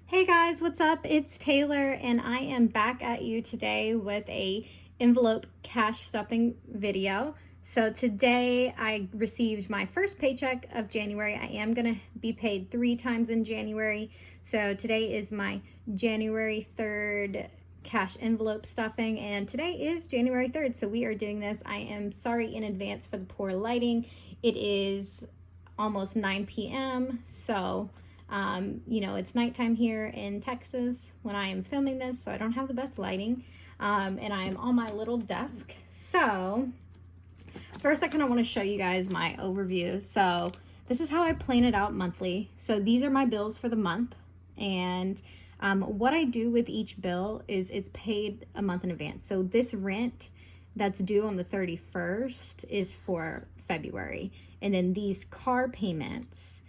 Hey guys, what's up? It's Taylor and I am back at you today with a envelope cash stuffing video. So today I received my first paycheck of January. I am going to be paid 3 times in January. So today is my January 3rd cash envelope stuffing, and today is January 3rd. So we are doing this. I am sorry in advance for the poor lighting. It is almost 9 p.m. So it's nighttime here in Texas when I am filming this, so I don't have the best lighting. And I am on my little desk. So first I kind of want to show you guys my overview. So this is how I plan it out monthly. So these are my bills for the month. And what I do with each bill is it's paid a month in advance. So this rent that's due on the 31st is for February. And then these car payments,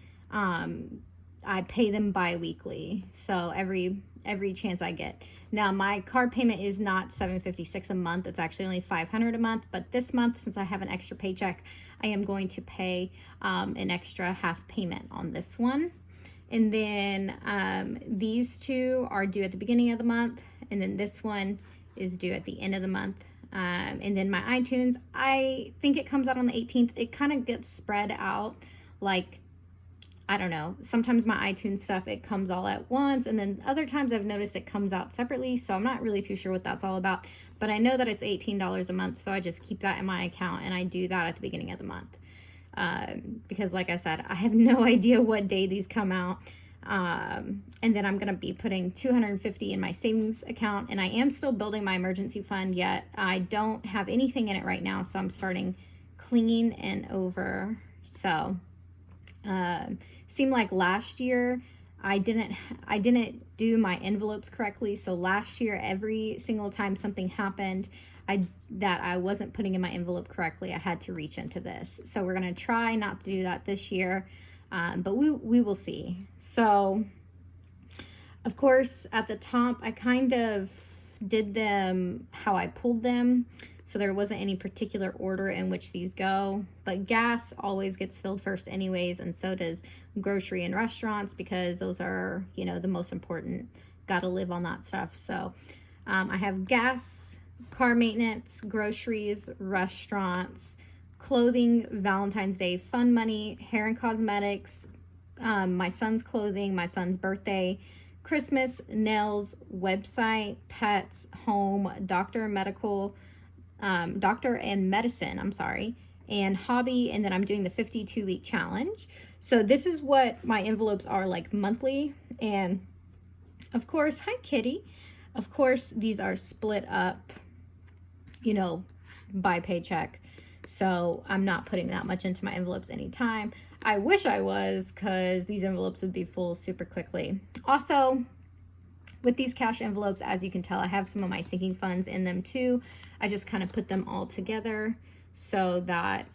I pay them bi-weekly, so every chance I get. Now my car payment is not $756 a month, it's actually only $500 a month, but this month, since I have an extra paycheck, I am going to pay an extra half payment on this one. And then these two are due at the beginning of the month, and then this one is due at the end of the month. And then my iTunes, I think it comes out on the 18th. It kind of gets spread out, like, I don't know, sometimes my iTunes stuff, it comes all at once, and then other times I've noticed it comes out separately, so I'm not really too sure what that's all about, but I know that it's $18 a month, so I just keep that in my account, and I do that at the beginning of the month, because like I said, I have no idea what day these come out. And then I'm going to be putting $250 in my savings account, and I am still building my emergency fund yet. I don't have anything in it right now, so I'm starting clean and over. So seemed like last year I didn't do my envelopes correctly. So last year, every single time something happened that I wasn't putting in my envelope correctly, I had to reach into this. So we're going to try not to do that this year, but we will see. So of course at the top I kind of did them how I pulled them, so there wasn't any particular order in which these go, but gas always gets filled first anyways, and so does grocery and restaurants, because those are, the most important. Gotta live on that stuff. So I have gas, car maintenance, groceries, restaurants, clothing, Valentine's Day fund money, hair and cosmetics, my son's clothing, my son's birthday, Christmas, nails, website, pets, home, doctor and medicine, and hobby, and then I'm doing the 52-week challenge. So this is what my envelopes are like monthly. And of course, hi kitty, of course these are split up, by paycheck, so I'm not putting that much into my envelopes anytime. I wish I was, because these envelopes would be full super quickly. Also, with these cash envelopes, as you can tell, I have some of my sinking funds in them too. I just kind of put them all together so that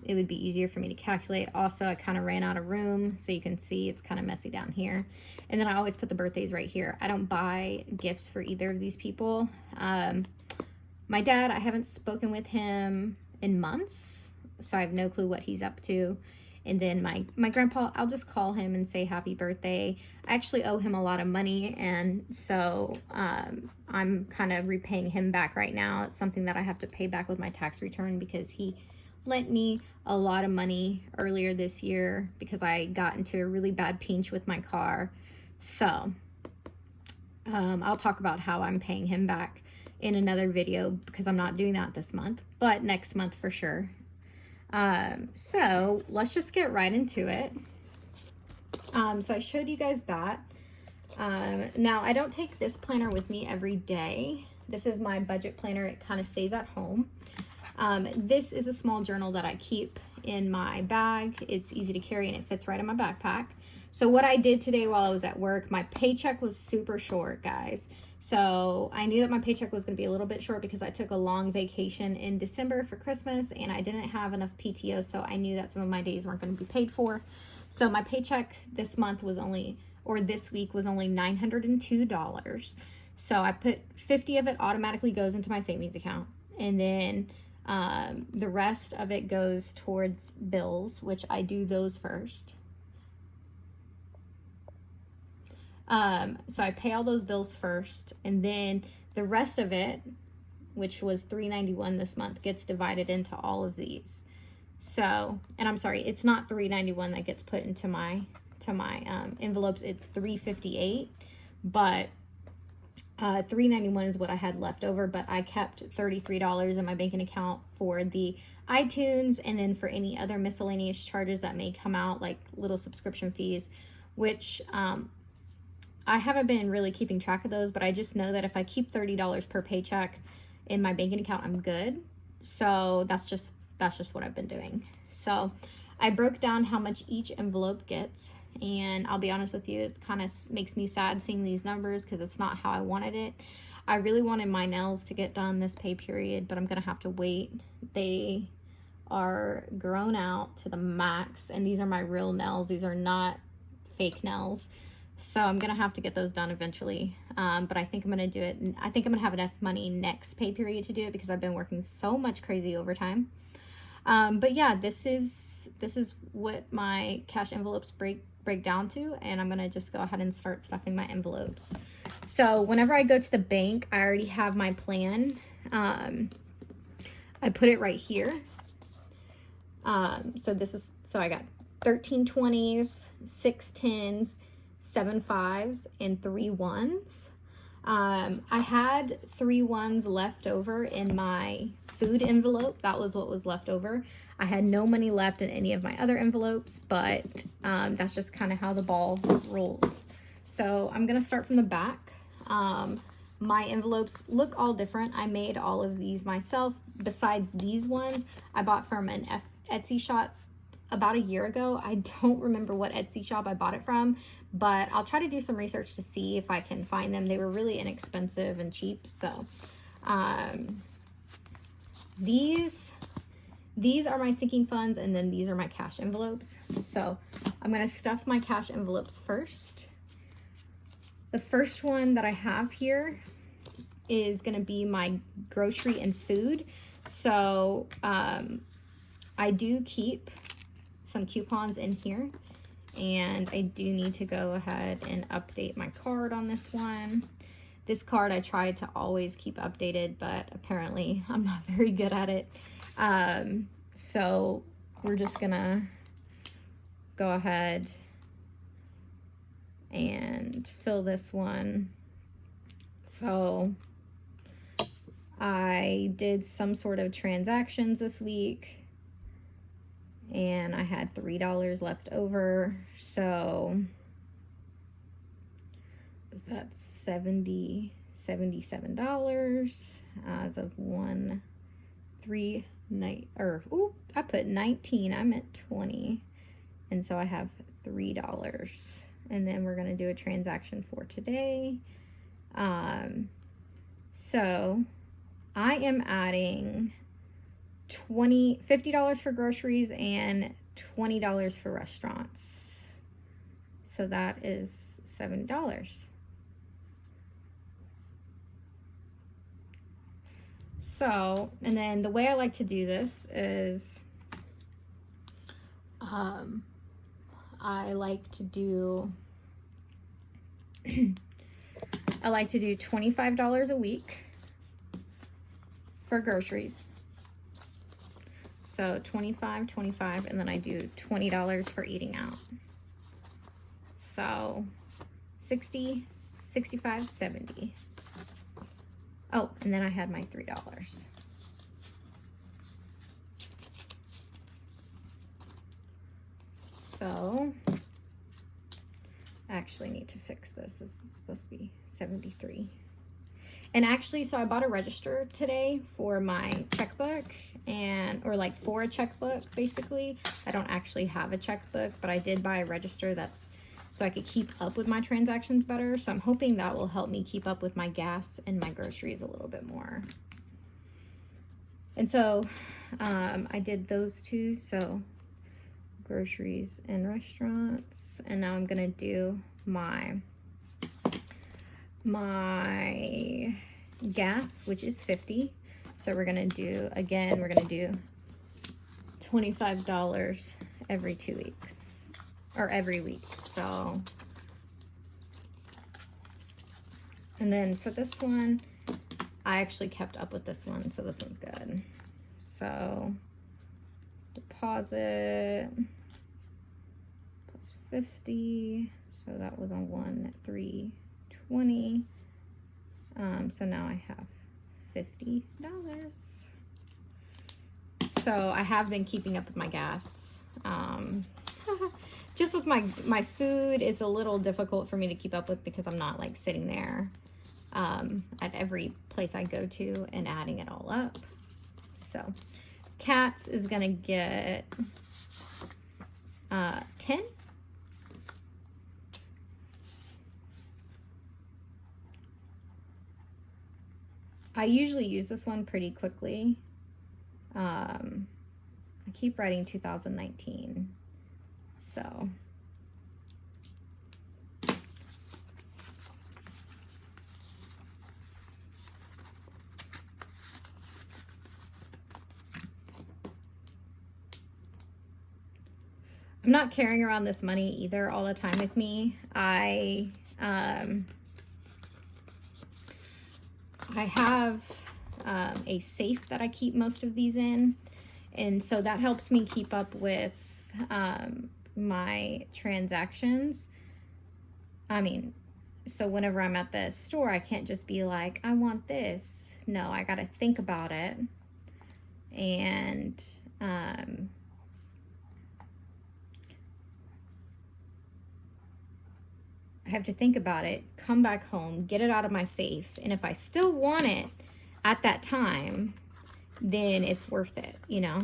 it would be easier for me to calculate. Also, I kind of ran out of room, so you can see it's kind of messy down here. And then I always put the birthdays right here. I don't buy gifts for either of these people. My dad, I haven't spoken with him in months, so I have no clue what he's up to. And then my grandpa, I'll just call him and say happy birthday. I actually owe him a lot of money, and so I'm kind of repaying him back right now. It's something that I have to pay back with my tax return, because he lent me a lot of money earlier this year because I got into a really bad pinch with my car. So I'll talk about how I'm paying him back in another video, because I'm not doing that this month, but next month for sure. So let's just get right into it. So I showed you guys that. Now I don't take this planner with me every day. This is my budget planner. It kind of stays at home. This is a small journal that I keep in my bag. It's easy to carry and it fits right in my backpack. So what I did today while I was at work, my paycheck was super short, guys. So I knew that my paycheck was going to be a little bit short because I took a long vacation in December for Christmas, and I didn't have enough PTO, so I knew that some of my days weren't going to be paid for. So my paycheck this month was only, or this week was only $902. So I put 50 of it automatically goes into my savings account, and then the rest of it goes towards bills, which I do those first. So I pay all those bills first, and then the rest of it, which was $3.91 this month, gets divided into all of these. So, and I'm sorry, it's not $3.91 that gets put into my envelopes. It's $3.58, but $3.91 is what I had left over. But I kept $33 in my banking account for the iTunes, and then for any other miscellaneous charges that may come out, like little subscription fees, which I haven't been really keeping track of those, but I just know that if I keep $30 per paycheck in my banking account, I'm good. So that's just what I've been doing. So I broke down how much each envelope gets, and I'll be honest with you, it kind of makes me sad seeing these numbers because it's not how I wanted it. I really wanted my nails to get done this pay period, but I'm gonna have to wait. They are grown out to the max, and these are my real nails. These are not fake nails. So I'm gonna have to get those done eventually, but I think I'm gonna do it. I think I'm gonna have enough money next pay period to do it because I've been working so much crazy overtime. But yeah, this is what my cash envelopes break down to, and I'm gonna just go ahead and start stuffing my envelopes. So whenever I go to the bank, I already have my plan. I put it right here. So I got 13 20s, 6 10s, 7 5s, and 3 1s. I had 3 1s left over in my food envelope. That was what was left over. I had no money left in any of my other envelopes, but that's just kind of how the ball rolls. So I'm gonna start from the back. My envelopes look all different. I made all of these myself. Besides these ones, I bought from an Etsy shop about a year ago. I don't remember what Etsy shop I bought it from, but I'll try to do some research to see if I can find them. They were really inexpensive and cheap. So these are my sinking funds, and then these are my cash envelopes. So I'm going to stuff my cash envelopes first. The first one that I have here is going to be my grocery and food. So I do keep some coupons in here, and I do need to go ahead and update my card on this one. This card I try to always keep updated, but apparently I'm not very good at it. So we're just gonna go ahead and fill this one. So I did some sort of transactions this week, and I had $3 left over. So was that $77 as of 1/3 night, or ooh, I put 19, I meant 20, and so I have $3. And then we're gonna do a transaction for today. So I am adding $50 for groceries and $20 for restaurants. So that is $70. So, and then the way I like to do this is I like to do $25 a week for groceries. So 25, and then I do $20 for eating out. So 60, 65, 70. Oh, and then I had my $3. So I actually need to fix this. This is supposed to be 73. And actually, so I bought a register today for my checkbook, or like for a checkbook, basically. I don't actually have a checkbook, but I did buy a register so I could keep up with my transactions better. So I'm hoping that will help me keep up with my gas and my groceries a little bit more. And so I did those two, so groceries and restaurants. And now I'm gonna do my gas, which is 50. So we're gonna do, again, we're gonna do $25 every 2 weeks, or every week. So And then for this one, I actually kept up with this one, so this one's good. So deposit plus 50. So that was on 1,320. So now I have $50. So I have been keeping up with my gas. Just with my food, it's a little difficult for me to keep up with because I'm not like sitting there at every place I go to and adding it all up. So cats is gonna get 10. I usually use this one pretty quickly. I keep writing 2019, so I'm not carrying around this money either all the time with me. I have a safe that I keep most of these in, and so that helps me keep up with my transactions. I mean, so whenever I'm at the store, I can't just be like, I want this. No, I got to think about it, and I have to think about it, come back home, get it out of my safe, and if I still want it at that time, then it's worth it, you know?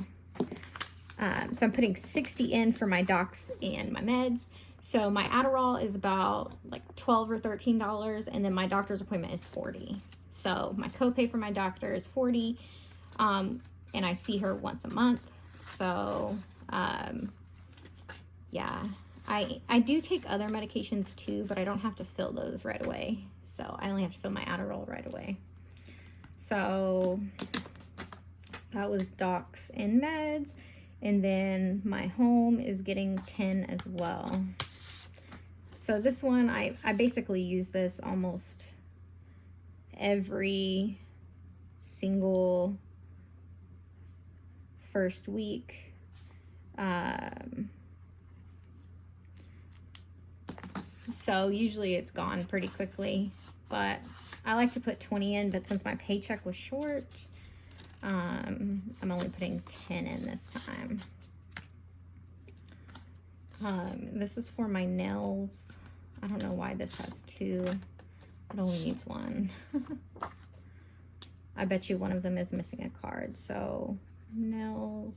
So I'm putting 60 in for my docs and my meds. So my Adderall is about like $12 or $13, and then my doctor's appointment is $40. So my copay for my doctor is $40, and I see her once a month. So yeah. I do take other medications too, but I don't have to fill those right away. So I only have to fill my Adderall right away. So that was docs and meds. And then my home is getting 10 as well. So this one, I basically use this almost every single first week. So usually it's gone pretty quickly, but I like to put 20 in, but since my paycheck was short, I'm only putting 10 in this time. This is for my nails. I don't know why this has 2. It only needs 1. I bet you one of them is missing a card. So nails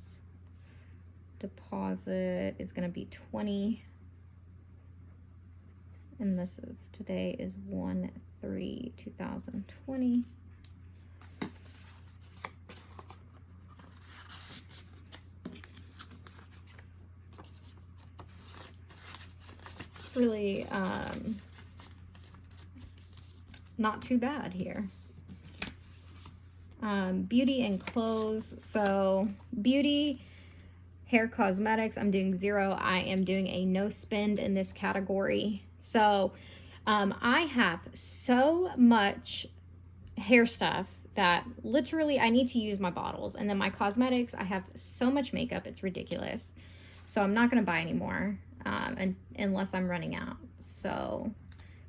deposit is going to be 20. And this is, today is 1/3/2020. It's really not too bad here. Beauty and clothes. So beauty, hair, cosmetics, I'm doing 0. I am doing a no spend in this category. So I have so much hair stuff that literally I need to use my bottles. And then my cosmetics, I have so much makeup, it's ridiculous. So I'm not going to buy any more unless I'm running out. So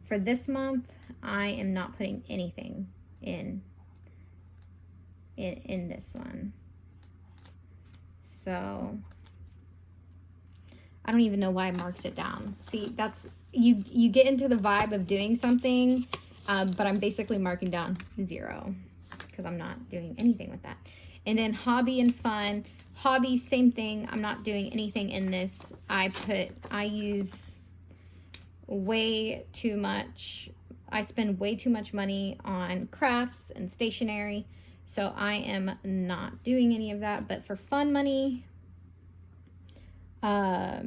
for this month, I am not putting anything in this one. So I don't even know why I marked it down. See, that's, you get into the vibe of doing something, but I'm basically marking down 0 because I'm not doing anything with that. And then hobby and fun. Hobby, same thing. I'm not doing anything in this. I use way too much. I spend way too much money on crafts and stationery. So I am not doing any of that. But for fun money, I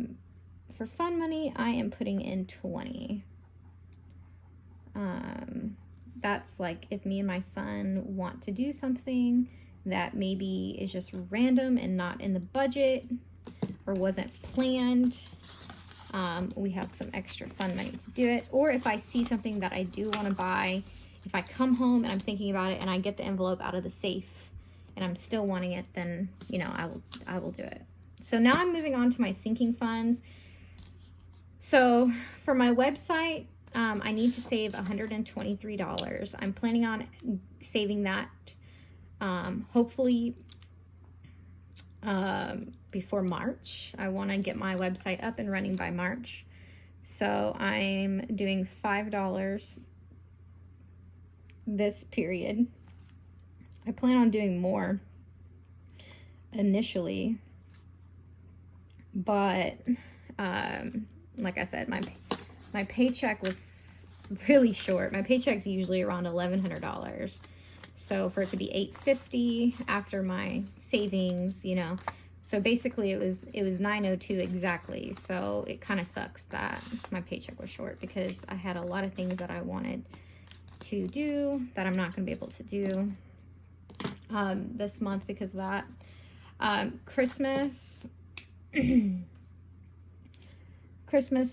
am putting in 20. That's like if me and my son want to do something that maybe is just random and not in the budget or wasn't planned, we have some extra fun money to do it. Or if I see something that I do want to buy if I come home and I'm thinking about it and I get the envelope out of the safe and I'm still wanting it, then, you know, I will do it. So now I'm moving on to my sinking funds. So for my website, I need to save $123. I'm planning on saving that, hopefully before March. I want to get my website up and running by March. So I'm doing $5 this period. I plan on doing more initially, but like I said, my paycheck was really short. My paycheck's usually around $1,100. So for it to be $850 after my savings, you know, so basically it was $902 exactly. So it kind of sucks that my paycheck was short because I had a lot of things that I wanted to do that I'm not going to be able to do this month because of that. Christmas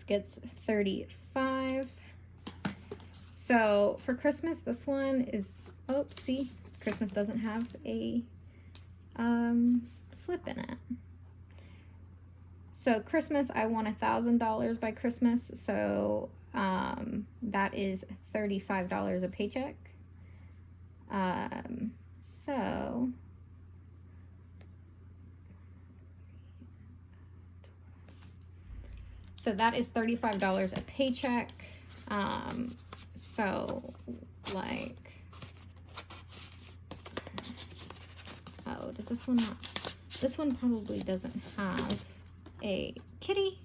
gets $35. So for Christmas, this one is, oh, see, Christmas doesn't have a slip in it. So Christmas, I want $1,000 by Christmas. So that is $35 a paycheck. So that is $35 a paycheck. So like, oh, does this one not? This one probably doesn't have a kitty.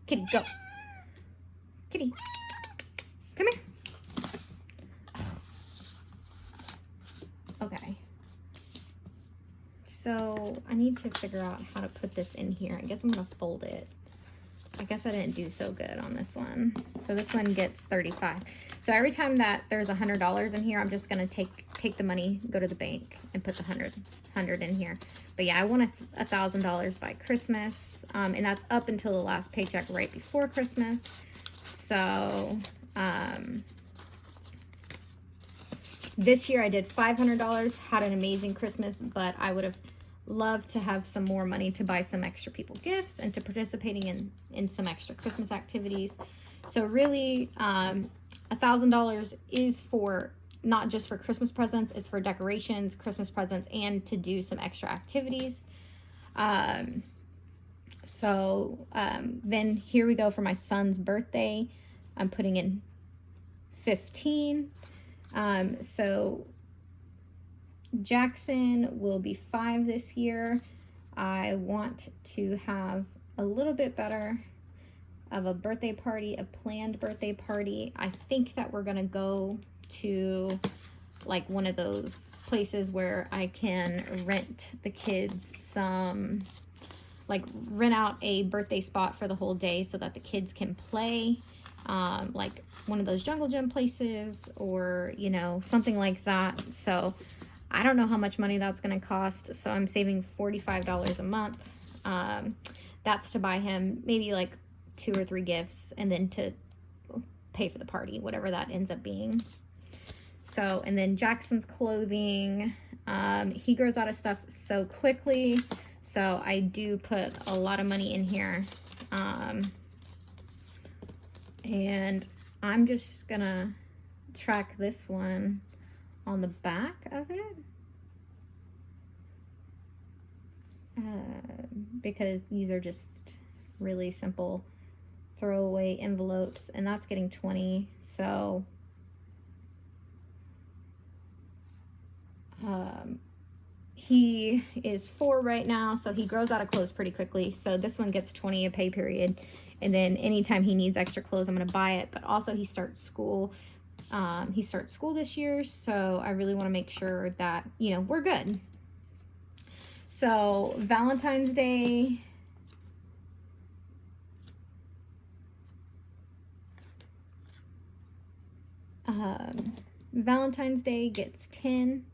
Kitty, go. Kitty, come here. Okay. So I need to figure out how to put this in here. I guess I'm gonna fold it. I guess I didn't do so good on this one. So this one gets $35. So every time that there's $100 in here, I'm just gonna take the money, go to the bank, and put the $100 in here. But yeah, I want $1,000 by Christmas, and that's up until the last paycheck right before Christmas. So this year I did $500, had an amazing Christmas, but I would have loved to have some more money to buy some extra people gifts and to participating in some extra Christmas activities. So really, $1,000 is for not just for Christmas presents, it's for decorations, Christmas presents, and to do some extra activities. Then here we go for my son's birthday. I'm putting in 15. So Jackson will be 5 this year. I want to have a little bit better of a birthday party, a planned birthday party. I think that we're gonna go to like one of those places where I can rent the kids some, like rent out a birthday spot for the whole day so that the kids can play, like one of those jungle gym places or, you know, something like that. So I don't know how much money that's going to cost. So I'm saving $45 a month. That's to buy him maybe like 2 or 3 gifts and then to pay for the party, whatever that ends up being. So, and then Jackson's clothing, he grows out of stuff so quickly. So I do put a lot of money in here. And I'm just gonna track this one on the back of it. Because these are just really simple throwaway envelopes, and that's getting 20. So he is 4 right now, so he grows out of clothes pretty quickly. So this one gets 20 a pay period, and then anytime he needs extra clothes, I'm going to buy it. But also he starts school. He starts school this year, so I really want to make sure that, you know, we're good. So Valentine's Day, Valentine's Day gets 10.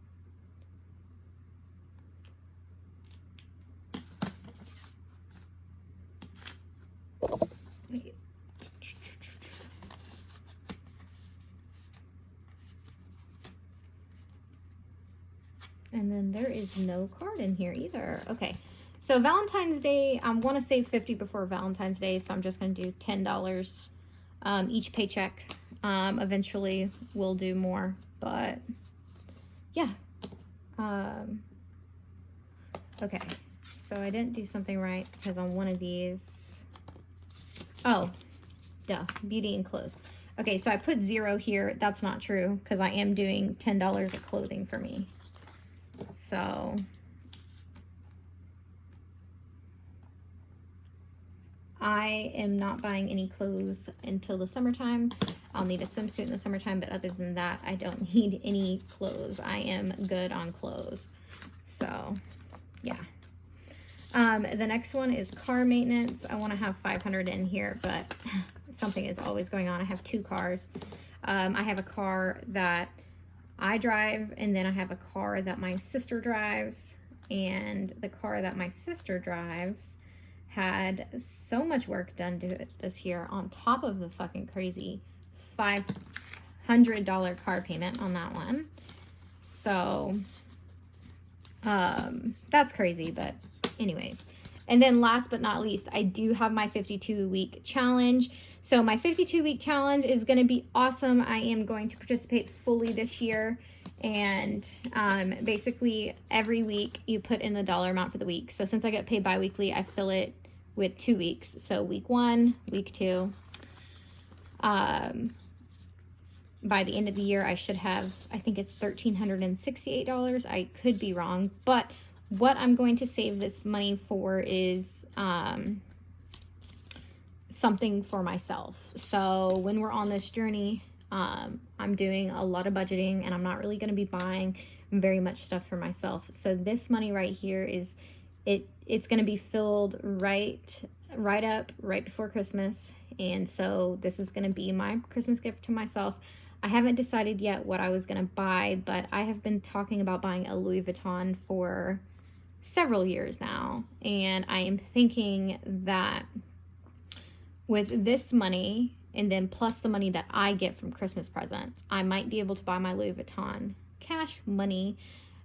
And then there is no card in here either. Okay, so Valentine's Day, I want to save 50 before Valentine's Day, so I'm just going to do $10 each paycheck. Eventually we'll do more, but yeah. Okay, so I didn't do something right because on one of these, oh, duh, beauty and clothes. Okay, so I put 0 here. That's not true because I am doing $10 of clothing for me. So I am not buying any clothes until the summertime. I'll need a swimsuit in the summertime, but other than that, I don't need any clothes. I am good on clothes. So, yeah. The next one is car maintenance. I want to have 500 in here, but something is always going on. I have 2 cars. I have a car that I drive, and then I have a car that my sister drives, and the car that my sister drives had so much work done to it this year on top of the fucking crazy $500 car payment on that one. So that's crazy, but anyways. And then last but not least, I do have my 52-week challenge. So my 52-week challenge is going to be awesome. I am going to participate fully this year. And basically every week you put in the dollar amount for the week. So since I get paid bi-weekly, I fill it with 2 weeks. So week 1, week 2. By the end of the year, I should have, I think it's $1,368. I could be wrong, but what I'm going to save this money for is something for myself. So when we're on this journey, I'm doing a lot of budgeting, and I'm not really going to be buying very much stuff for myself. So this money right here is, it's going to be filled right up right before Christmas. And so this is going to be my Christmas gift to myself. I haven't decided yet what I was going to buy, but I have been talking about buying a Louis Vuitton for several years now. And I am thinking that with this money, and then plus the money that I get from Christmas presents, I might be able to buy my Louis Vuitton cash money.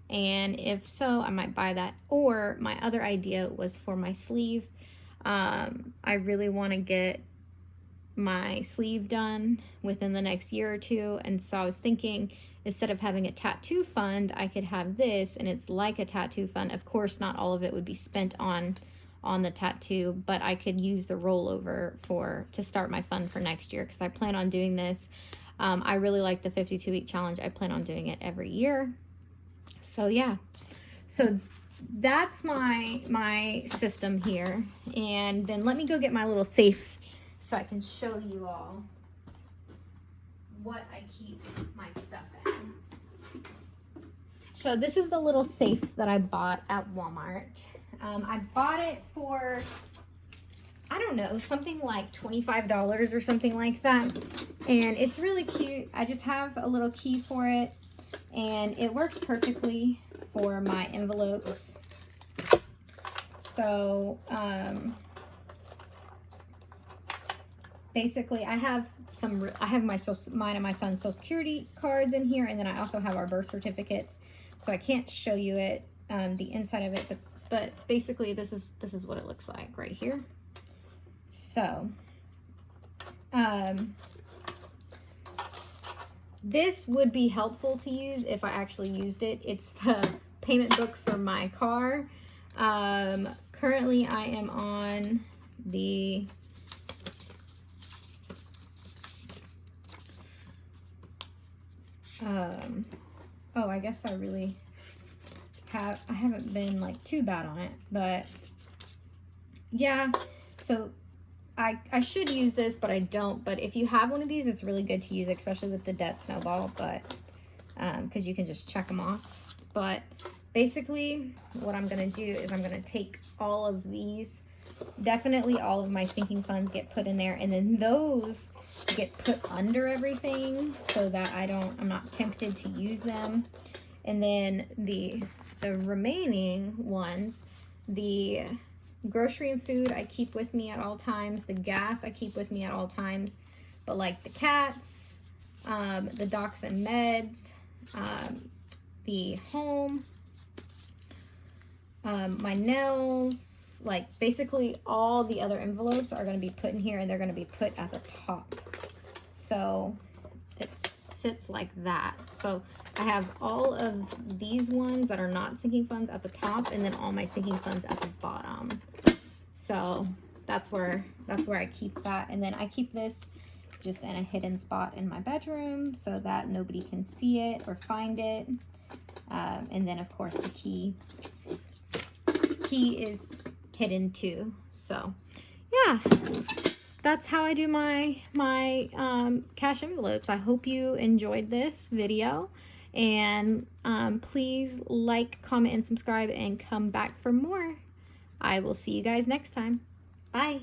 And if so, I might buy that. Or my other idea was for my sleeve. I really want to get my sleeve done within the next year or 2. And so I was thinking, instead of having a tattoo fund, I could have this, and it's like a tattoo fund. Of course, not all of it would be spent on the tattoo, but I could use the rollover to start my fund for next year, because I plan on doing this. I really like the 52-week challenge. I plan on doing it every year. So yeah, so that's my system here. And then let me go get my little safe so I can show you all what I keep my stuff in. So this is the little safe that I bought at Walmart. I bought it for, I don't know, something like $25 or something like that. And it's really cute. I just have a little key for it, and it works perfectly for my envelopes. So, basically I have mine and my son's social security cards in here, and then I also have our birth certificates. So I can't show you it, the inside of it, but basically this is what it looks like right here. So, this would be helpful to use if I actually used it. It's the payment book for my car. Currently I am on the oh, I guess I haven't been like too bad on it, but yeah, so I should use this, but I don't. But if you have one of these, it's really good to use, especially with the debt snowball, but because you can just check them off. But basically what I'm going to do is I'm going to take all of these, definitely all of my sinking funds get put in there, and then those get put under everything so that I'm not tempted to use them. And then the remaining ones, the grocery and food I keep with me at all times, the gas I keep with me at all times, but like the cats, the docs and meds, the home, My nails, like basically all the other envelopes are going to be put in here, and they're going to be put at the top. So it sits like that. So I have all of these ones that are not sinking funds at the top, and then all my sinking funds at the bottom. So that's where I keep that. And then I keep this just in a hidden spot in my bedroom so that nobody can see it or find it. And then of course the key is hidden too. So yeah, that's how I do my cash envelopes. I hope you enjoyed this video, and please like, comment, and subscribe, and come back for more. I will see you guys next time. Bye.